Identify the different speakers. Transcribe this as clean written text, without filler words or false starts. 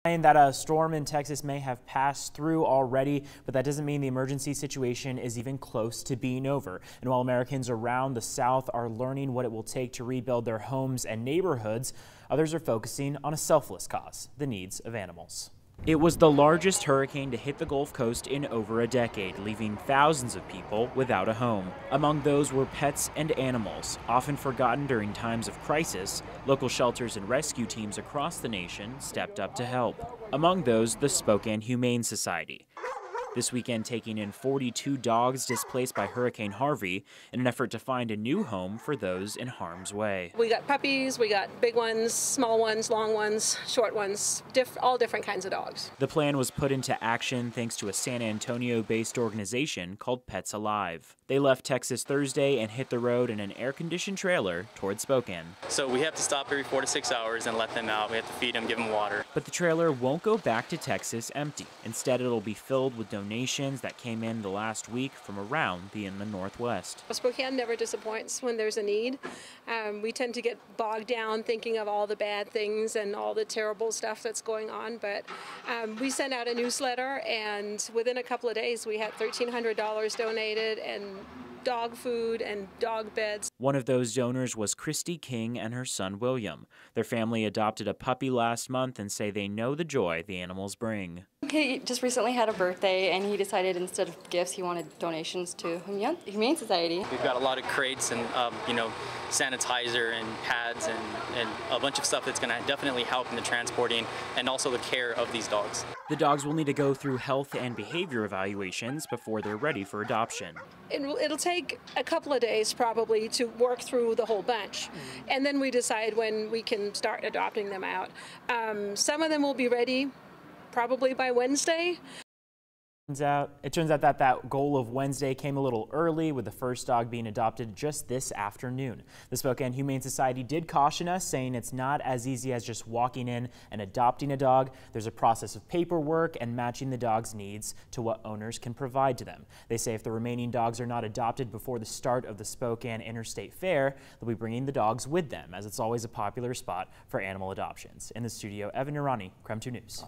Speaker 1: That a storm in Texas may have passed through already, but that doesn't mean the emergency situation is even close to being over. And while Americans around the South are learning what it will take to rebuild their homes and neighborhoods, others are focusing on a selfless cause, the needs of animals. It was the largest hurricane to hit the Gulf Coast in over a decade, leaving thousands of people without a home. Among those were pets and animals, often forgotten during times of crisis. Local shelters and rescue teams across the nation stepped up to help. Among those, the Spokane Humane Society. This weekend taking in 42 dogs displaced by Hurricane Harvey in an effort to find a new home for those in harm's way.
Speaker 2: We got puppies, we got big ones, small ones, long ones, short ones, all different kinds of dogs.
Speaker 1: The plan was put into action thanks to a San Antonio-based organization called Pets Alive. They left Texas Thursday and hit the road in an air-conditioned trailer toward Spokane.
Speaker 3: So we have to stop every 4 to 6 hours and let them out. We have to feed them, give them water.
Speaker 1: But the trailer won't go back to Texas empty. Instead, it'll be filled with donations that came in the last week from around the inland Northwest.
Speaker 2: Spokane never disappoints when there's a need. We tend to get bogged down thinking of all the bad things and all the terrible stuff that's going on, but we sent out a newsletter, and within a couple of days we had $1,300 donated and dog food and dog beds.
Speaker 1: One of those donors was Christy King and her son William. Their family adopted a puppy last month and say they know the joy the animals bring.
Speaker 4: He just recently had a birthday, and he decided instead of gifts he wanted donations to Humane Society.
Speaker 3: We've got a lot of crates and sanitizer and pads and a bunch of stuff that's going to definitely help in the transporting and also the care of these dogs.
Speaker 1: The dogs will need to go through health and behavior evaluations before they're ready for adoption.
Speaker 2: It'll take a couple of days probably to work through the whole bunch, and then we decide when we can start adopting them out. Some of them will be ready probably by Wednesday.
Speaker 1: It turns out that goal of Wednesday came a little early, with the first dog being adopted just this afternoon. The Spokane Humane Society did caution us, saying it's not as easy as just walking in and adopting a dog. There's a process of paperwork and matching the dog's needs to what owners can provide to them. They say if the remaining dogs are not adopted before the start of the Spokane Interstate Fair, they'll be bringing the dogs with them, as it's always a popular spot for animal adoptions. In the studio, Evan Noorani, KREM 2 News.